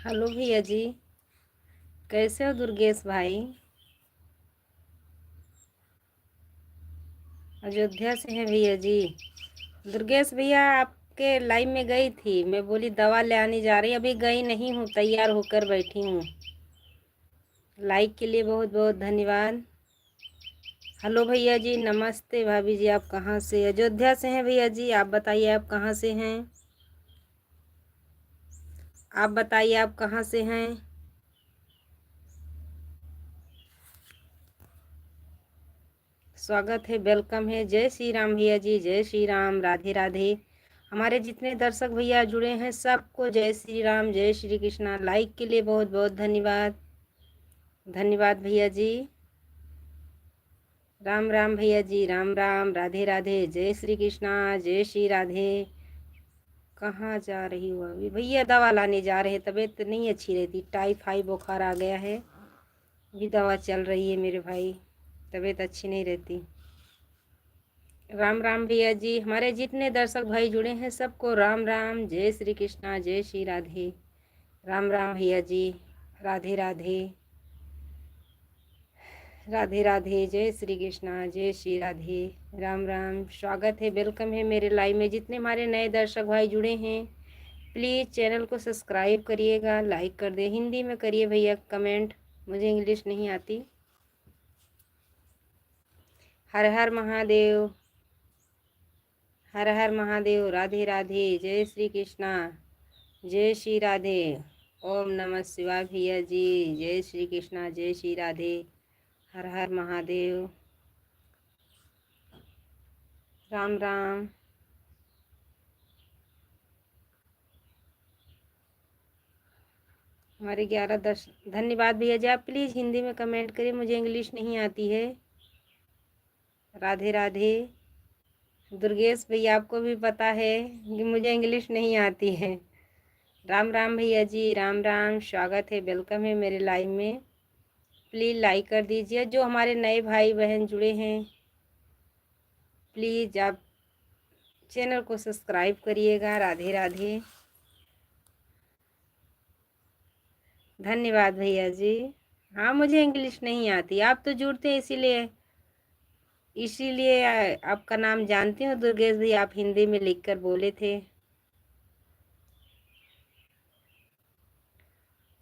Hello भैया जी। कैसे हो दुर्गेश भाई? अयोध्या से हैं भैया जी। दुर्गेश भैया आपके लाइव में गई थी, मैं बोली दवा ले आने जा रही, अभी गई नहीं हूँ, तैयार होकर बैठी हूँ। लाइक के लिए बहुत बहुत धन्यवाद। हेलो भैया जी, नमस्ते। भाभी जी आप कहाँ से? अयोध्या से हैं भैया जी। आप बताइए आप कहाँ से हैं? आप बताइए आप कहाँ से हैं? स्वागत है, वेलकम है। जय श्री राम भैया जी, जय श्री राम, राधे राधे। हमारे जितने दर्शक भैया जुड़े हैं सबको जय श्री राम, जय श्री कृष्णा। लाइक के लिए बहुत बहुत धन्यवाद। धन्यवाद भैया जी। राम राम भैया जी, राम राम, राधे राधे, जय श्री कृष्णा, जय श्री राधे। कहाँ जा रही हो अभी? भैया दवा लाने जा रहे हैं, तबीयत नहीं अच्छी रहती, टाइफाइड बुखार आ गया है। अभी दवा चल रही है मेरे भाई, तबीयत अच्छी नहीं रहती। राम राम भैया जी। हमारे जितने दर्शक भाई जुड़े हैं सबको राम राम, जय श्री कृष्णा, जय श्री राधे। राम राम भैया जी, राधे राधे, राधे राधे, जय श्री कृष्णा, जय श्री राधे। राम राम, स्वागत है, वेलकम है मेरे लाइव में। जितने हमारे नए दर्शक भाई जुड़े हैं प्लीज़ चैनल को सब्सक्राइब करिएगा, लाइक कर दे। हिंदी में करिए भैया कमेंट, मुझे इंग्लिश नहीं आती। हर हर महादेव, हर हर महादेव, राधे राधे, जय श्री कृष्णा, जय श्री राधे। ओम नमः शिवाय भैया जी, जय श्री कृष्णा, जय श्री राधे, हर हर महादेव। राम राम। हमारे 11 10 धन्यवाद भैया जी। आप प्लीज़ हिंदी में कमेंट करिए, मुझे इंग्लिश नहीं आती है। राधे राधे। दुर्गेश भैया आपको भी पता है कि मुझे इंग्लिश नहीं आती है। राम राम भैया जी, राम राम, स्वागत है, वेलकम है मेरे लाइव में। प्लीज़ लाइक कर दीजिए। जो हमारे नए भाई बहन जुड़े हैं प्लीज़ आप चैनल को सब्सक्राइब करिएगा। राधे राधे, धन्यवाद भैया जी। हाँ मुझे इंग्लिश नहीं आती, आप तो जुड़ते हैं इसीलिए इसीलिए आपका नाम जानती हूँ दुर्गेश जी, आप हिंदी में लिखकर बोले थे।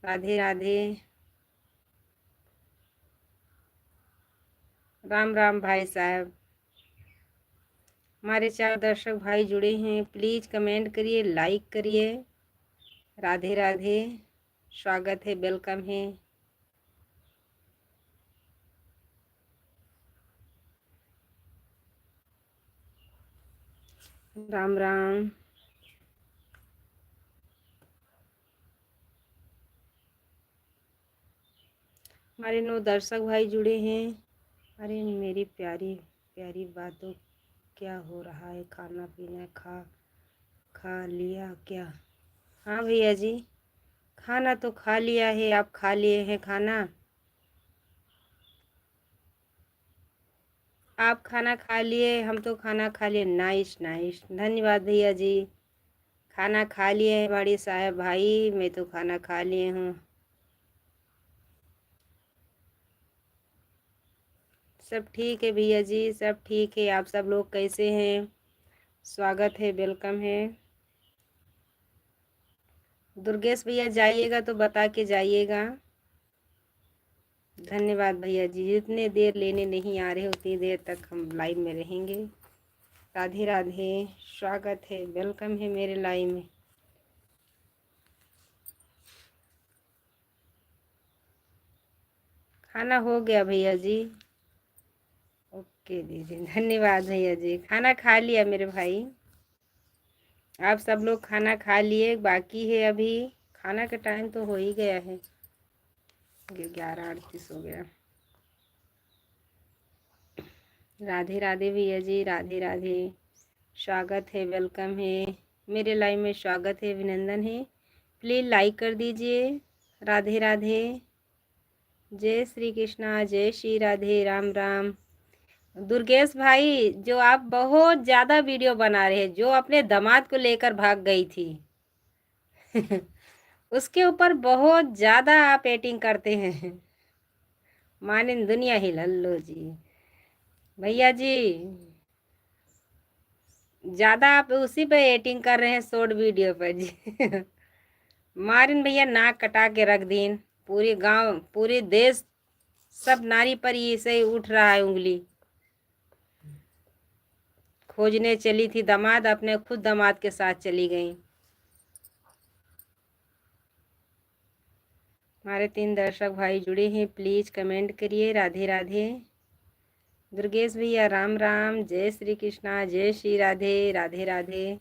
राधे राधे। राम राम भाई साहब। हमारे 4 दर्शक भाई जुड़े हैं, प्लीज़ कमेंट करिए, लाइक करिए। राधे राधे, स्वागत है, वेलकम है। राम राम। हमारे 9 दर्शक भाई जुड़े हैं। अरे मेरी प्यारी प्यारी बातों, क्या हो रहा है? खाना पीना खा लिया क्या? हाँ भैया जी, खाना तो खा लिया है। आप खा लिए हैं खाना? आप खाना खा लिए? हम तो खाना खा लिए। नाइस नाइस, धन्यवाद भैया जी। खाना खा लिए हैं बड़ी साहब भाई, मैं तो खाना खा लिए हूँ। सब ठीक है भैया जी, सब ठीक है। आप सब लोग कैसे हैं? स्वागत है, वेलकम है। दुर्गेश भैया जाइएगा तो बता के जाइएगा। धन्यवाद भैया जी। जितने देर लेने नहीं आ रहे उतनी देर तक हम लाइव में रहेंगे। राधे राधे, स्वागत है, वेलकम है मेरे लाइव में। खाना हो गया भैया जी। ओके दीदी, धन्यवाद भैया जी। खाना खा लिया मेरे भाई। आप सब लोग खाना खा लिए? बाकी है अभी। खाना का टाइम तो हो ही गया है, 11:38 हो गया। राधे राधे भैया जी, राधे राधे, स्वागत है, वेलकम है मेरे लाइव में। स्वागत है, अभिनंदन है। प्लीज़ लाइक कर दीजिए। राधे राधे, जय श्री कृष्णा, जय श्री राधे, राम राम। दुर्गेश भाई, जो आप बहुत ज़्यादा वीडियो बना रहे हैं, जो अपने दामाद को लेकर भाग गई थी उसके ऊपर बहुत ज़्यादा आप एटिंग करते हैं। मानिन दुनिया ही लल्लो जी। भैया जी ज़्यादा आप उसी पे एटिंग कर रहे हैं शॉर्ट वीडियो पर जी। मारिन भैया नाक कटा के रख दीन। पूरे गांव पूरे देश सब नारी पर ही से उठ रहा है उंगली। खोजने चली थी दामाद, अपने खुद दामाद के साथ चली गई। हमारे 3 दर्शक भाई जुड़े हैं, प्लीज कमेंट करिए। राधे राधे। दुर्गेश भैया राम राम, जय श्री कृष्णा, जय श्री राधे। राधे राधे।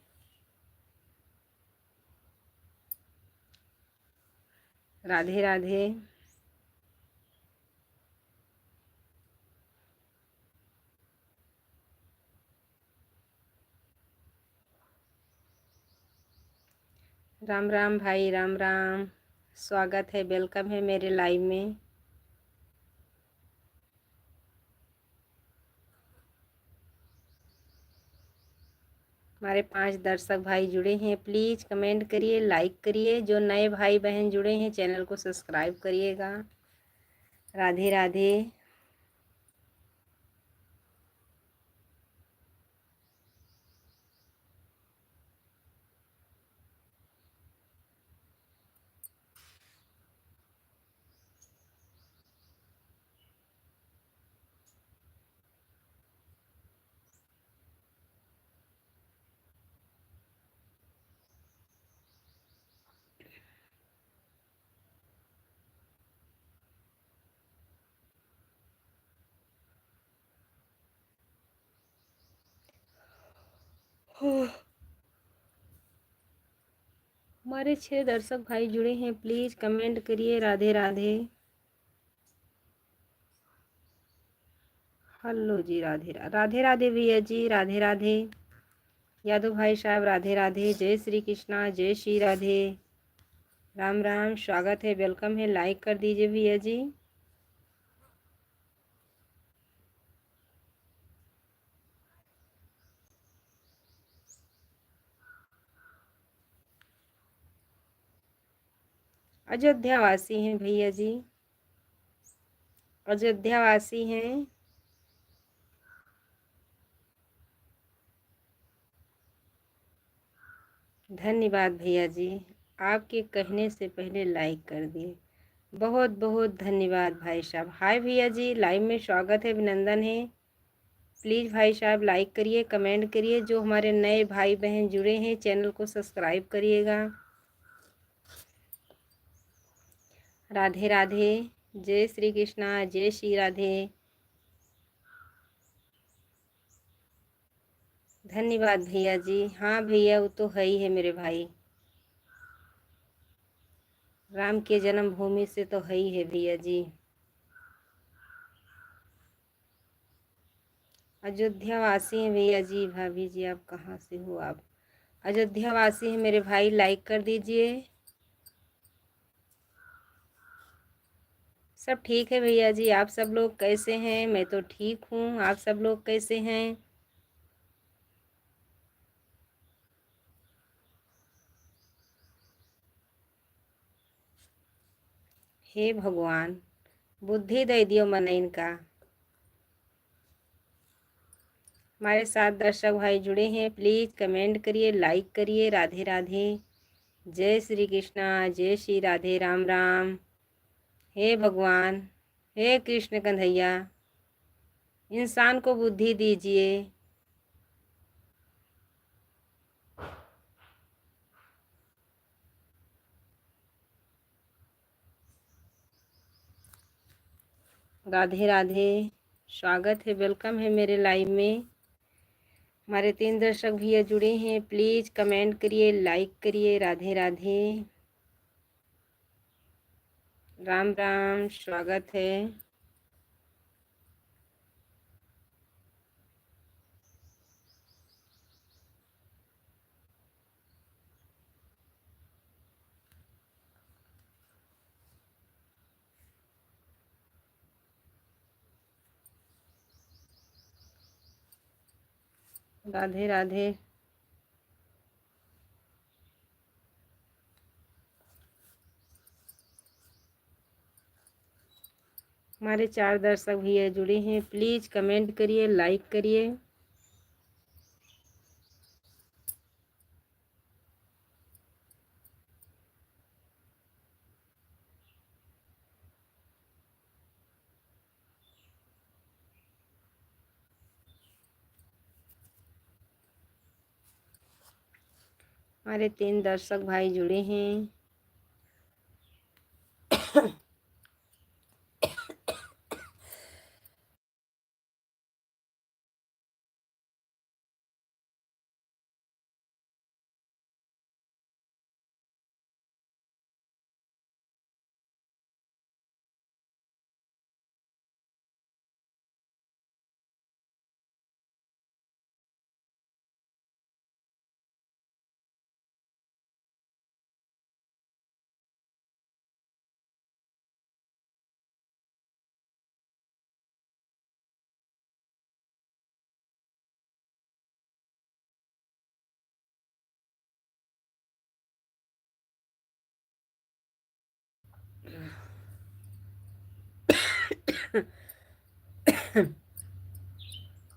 राधे राधे। राम राम भाई, राम राम। स्वागत है, वेलकम है मेरे लाइव में। हमारे 5 दर्शक भाई जुड़े हैं, प्लीज़ कमेंट करिए, लाइक करिए। जो नए भाई बहन जुड़े हैं चैनल को सब्सक्राइब करिएगा। राधे राधे। हमारे 6 दर्शक भाई जुड़े हैं, प्लीज़ कमेंट करिए। राधे राधे। हेलो जी, राधे राधे। राधे भैया जी, राधे राधे। यादव भाई साहब राधे राधे। जय श्री कृष्णा, जय श्री राधे। राम राम, स्वागत है, वेलकम है। लाइक कर दीजिए भैया जी। अयोध्या वासी हैं भैया जी, अयोध्या वासी हैं। धन्यवाद भैया जी, आपके कहने से पहले लाइक कर दिए। बहुत बहुत धन्यवाद भाई साहब। हाय भैया जी, लाइव में स्वागत है, अभिनंदन है। प्लीज़ भाई साहब लाइक करिए, कमेंट करिए। जो हमारे नए भाई बहन जुड़े हैं चैनल को सब्सक्राइब करिएगा। राधे राधे। जय श्री कृष्णा, जय श्री राधे। धन्यवाद भैया जी। हाँ भैया, वो तो है ही है मेरे भाई। राम के जन्मभूमि से तो है ही है भैया जी। अयोध्या वासी हैं भैया जी। भाभी जी आप कहाँ से हो? आप अयोध्या वासी हैं मेरे भाई, लाइक कर दीजिए। सब ठीक है भैया जी, आप सब लोग कैसे हैं? मैं तो ठीक हूँ, आप सब लोग कैसे हैं? हे भगवान, बुद्धि दे दियो मन इनका। हमारे 7 दर्शक भाई जुड़े हैं, प्लीज़ कमेंट करिए, लाइक करिए। राधे राधे। जय श्री कृष्णा, जय श्री राधे। राम राम। हे भगवान, हे कृष्ण कन्हैया, इंसान को बुद्धि दीजिए। राधे राधे। स्वागत है, वेलकम है मेरे लाइव में। हमारे 3 दर्शक भैया जुड़े हैं, प्लीज़ कमेंट करिए, लाइक करिए। राधे राधे। राम राम, स्वागत है। राधे राधे। हमारे 4 दर्शक भैया जुड़े हैं, प्लीज कमेंट करिए, लाइक करिए। हमारे 3 दर्शक भाई जुड़े हैं।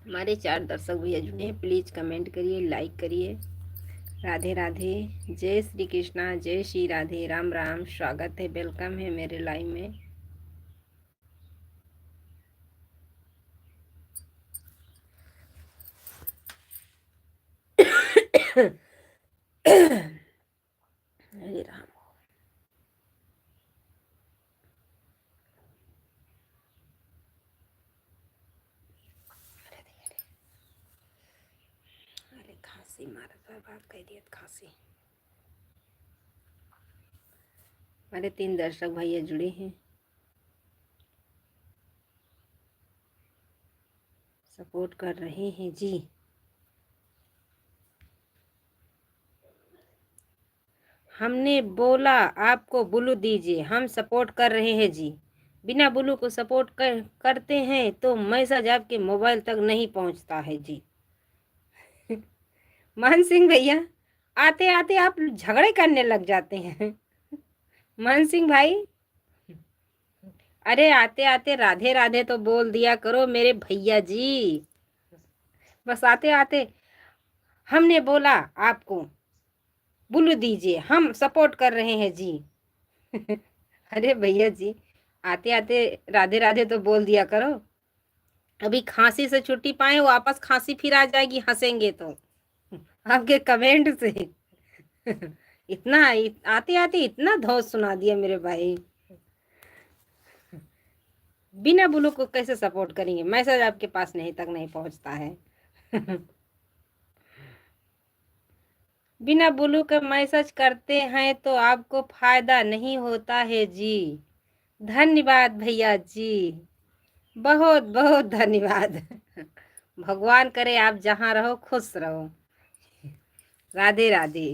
हमारे 4 दर्शक भैया जुड़े हैं, प्लीज कमेंट करिए, लाइक करिए। राधे राधे, जय श्री कृष्णा, जय श्री राधे, राम राम, स्वागत है, वेलकम है मेरे लाइव में। हरे राम। अरे खांसी मारत बा, बात कह दिया खांसी। हमारे 3 दर्शक भैया जुड़े हैं, सपोर्ट कर रहे हैं जी। हमने बोला आपको ब्लू दीजिए, हम सपोर्ट कर रहे हैं जी। बिना ब्लू को सपोर्ट करते हैं तो मैसेज आपके मोबाइल तक नहीं पहुंचता है जी। मान सिंह भैया, आते आते आप झगड़े करने लग जाते हैं। मान सिंह भाई, अरे आते आते राधे राधे तो बोल दिया करो मेरे भैया जी। बस आते आते हमने बोला आपको ब्लू दीजिए, हम सपोर्ट कर रहे हैं जी। अरे भैया जी, आते आते राधे राधे तो बोल दिया करो। अभी खांसी से छुट्टी पाए, वापस खांसी फिर आ जाएगी हंसेंगे तो आपके कमेंट से। इतना आते आते इतना धौस सुना दिया मेरे भाई। बिना ब्लू को कैसे सपोर्ट करेंगे, मैसेज आपके पास नहीं तक नहीं पहुंचता है। बिना ब्लू का मैसेज करते हैं तो आपको फायदा नहीं होता है जी। धन्यवाद भैया जी, बहुत बहुत धन्यवाद। भगवान करे आप जहाँ रहो खुश रहो। राधे राधे।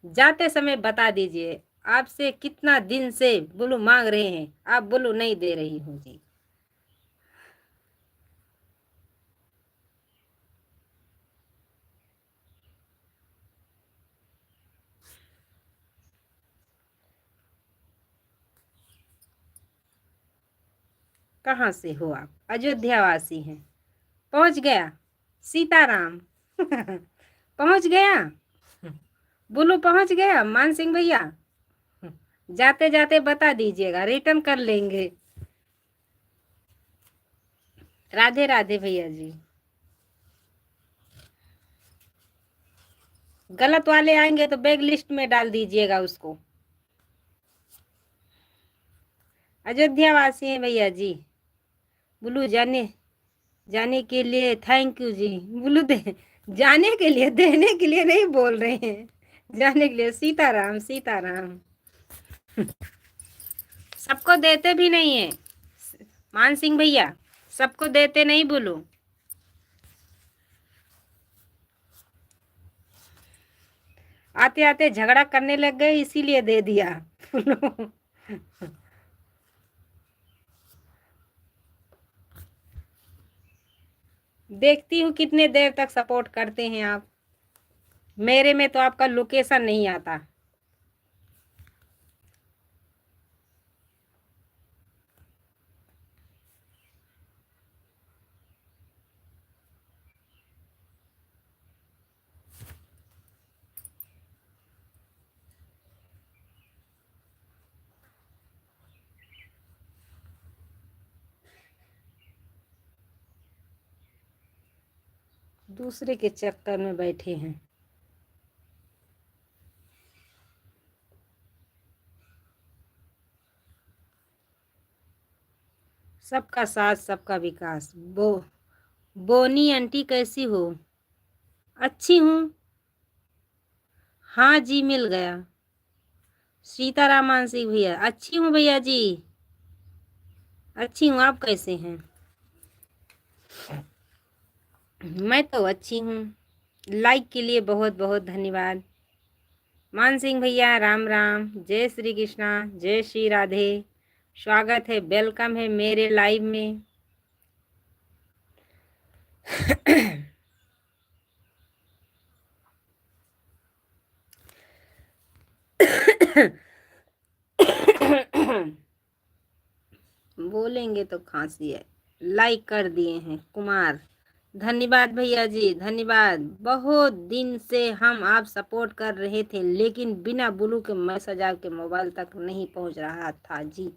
जाते समय बता दीजिए आपसे कितना दिन से ब्लू मांग रहे हैं, आप ब्लू नहीं दे रही हो जी। कहाँ से हो आप? अयोध्या वासी हैं? पहुंच गया सीताराम। पहुंच गया बुलू, पहुंच गया मान सिंह भैया। जाते जाते बता दीजिएगा, रिटर्न कर लेंगे। राधे राधे भैया जी। गलत वाले आएंगे तो बैग लिस्ट में डाल दीजिएगा उसको। अयोध्या वासी हैं भैया जी। बुलू जाने जाने के लिए थैंक यू जी। बुलू दे जाने के लिए, देने के लिए नहीं बोल रहे हैं, जाने के लिए। सीताराम सीताराम। सबको देते भी नहीं है मान सिंह भैया, सबको देते नहीं बोलो। आते आते झगड़ा करने लग गए इसीलिए दे दिया। देखती हूँ कितने देर तक सपोर्ट करते हैं आप। मेरे में तो आपका लोकेशन नहीं आता। दूसरे के चक्कर में बैठे हैं। सबका साथ सबका विकास। बोनी आंटी कैसी हो? अच्छी हूँ। हाँ जी मिल गया। सीताराम मानसी भैया अच्छी हूँ भैया जी, अच्छी हूँ। आप कैसे हैं? मैं तो अच्छी हूँ। लाइक के लिए बहुत बहुत धन्यवाद। मान सिंह भैया राम राम, जय श्री कृष्णा, जय श्री राधे। स्वागत है, वेलकम है मेरे लाइव में। बोलेंगे तो खांसी है। लाइक कर दिए हैं कुमार, धन्यवाद भैया जी, धन्यवाद। बहुत दिन से हम आप सपोर्ट कर रहे थे, लेकिन बिना ब्लू के मैसेज आपके मोबाइल तक नहीं पहुंच रहा था जी।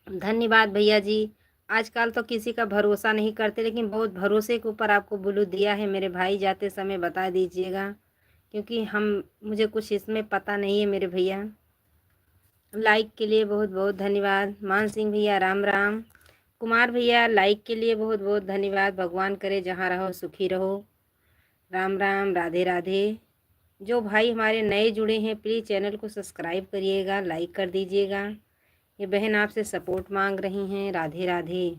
धन्यवाद भैया जी। आजकल तो किसी का भरोसा नहीं करते, लेकिन बहुत भरोसे के ऊपर आपको ब्लू दिया है मेरे भाई। जाते समय बता दीजिएगा, क्योंकि मुझे कुछ इसमें पता नहीं है मेरे भैया। लाइक के लिए बहुत बहुत धन्यवाद। मान सिंह भैया राम राम। कुमार भैया लाइक के लिए बहुत बहुत धन्यवाद। भगवान करे जहाँ रहो सुखी रहो। राम राम, राधे राधे। जो भाई हमारे नए जुड़े हैं प्लीज़ चैनल को सब्सक्राइब करिएगा, लाइक कर दीजिएगा। ये बहन आपसे सपोर्ट मांग रही हैं। राधे राधे,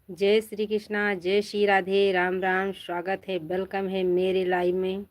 जय श्री कृष्णा, जय श्री राधे, राम राम। स्वागत है, वेलकम है मेरे लाइव में।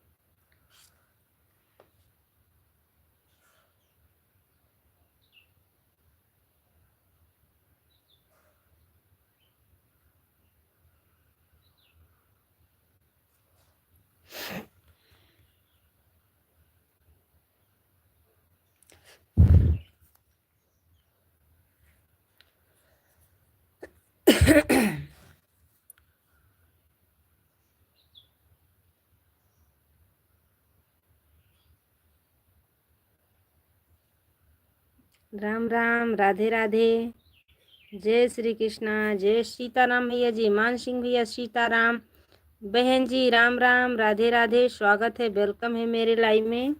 राम राम, राधे राधे, जय श्री कृष्णा, जय सीताराम भैया जी। मान सिंह भैया सीताराम। बहन जी राम राम, राधे राधे। स्वागत है, वेलकम है मेरे लाइव में।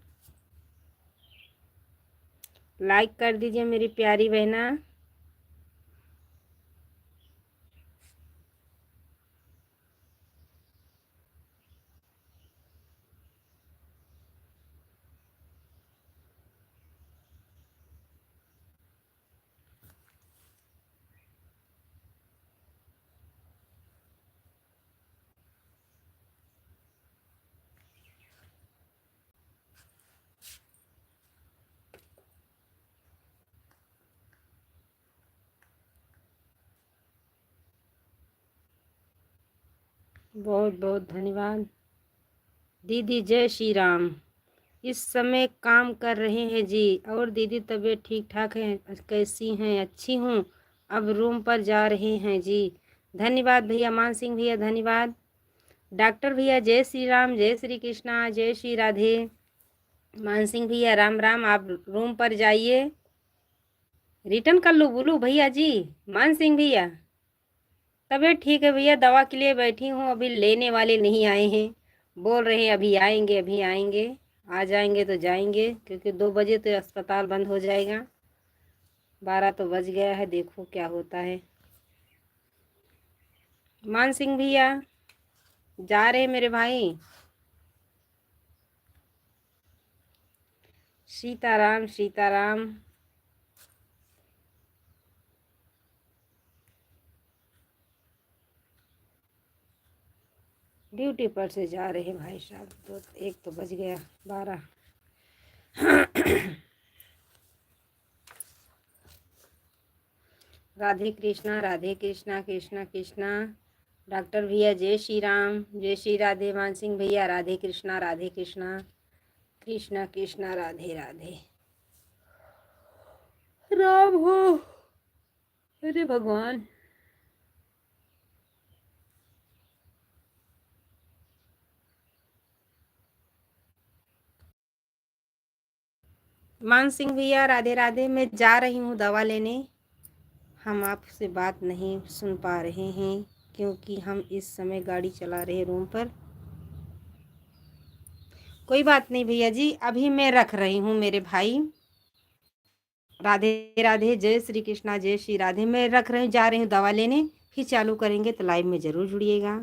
लाइक कर दीजिए मेरी प्यारी बहना। बहुत बहुत धन्यवाद दीदी। जय श्री राम। इस समय काम कर रहे हैं जी। और दीदी तबीयत ठीक ठाक है? कैसी हैं? अच्छी हूँ। अब रूम पर जा रहे हैं जी। धन्यवाद भैया। मान सिंह भैया धन्यवाद। डॉक्टर भैया जय श्री राम, जय श्री कृष्णा, जय श्री राधे। मान सिंह भैया राम राम। आप रूम पर जाइए। रिटर्न कर लो बोलू भैया जी। मान सिंह भैया तबीयत ठीक है भैया, दवा के लिए बैठी हूँ। अभी लेने वाले नहीं आए हैं, बोल रहे हैं अभी आएंगे अभी आएंगे। आ जाएंगे तो जाएंगे, क्योंकि 2 बजे तो अस्पताल बंद हो जाएगा। 12 तो बज गया है, देखो क्या होता है। मान सिंह भैया जा रहे मेरे भाई। सीताराम सीताराम। ड्यूटी पर से जा रहे भाई साहब। तो 1 तो बज गया, 12। राधे कृष्णा, राधे कृष्णा, कृष्णा कृष्णा। डॉक्टर भैया जय श्री राम, जय श्री राधे। मान सिंह भैया राधे कृष्णा, राधे कृष्णा, कृष्णा कृष्णा, राधे राधे। राम हो, अरे भगवान। मान सिंह भैया राधे राधे। मैं जा रही हूँ दवा लेने। हम आपसे बात नहीं सुन पा रहे हैं क्योंकि हम इस समय गाड़ी चला रहे रूम पर। कोई बात नहीं भैया जी, अभी मैं रख रही हूँ मेरे भाई। राधे राधे, जय श्री कृष्णा, जय श्री राधे। मैं रख रही हूँ, जा रही हूँ दवा लेने, फिर चालू करेंगे तो लाइव में ज़रूर जुड़िएगा।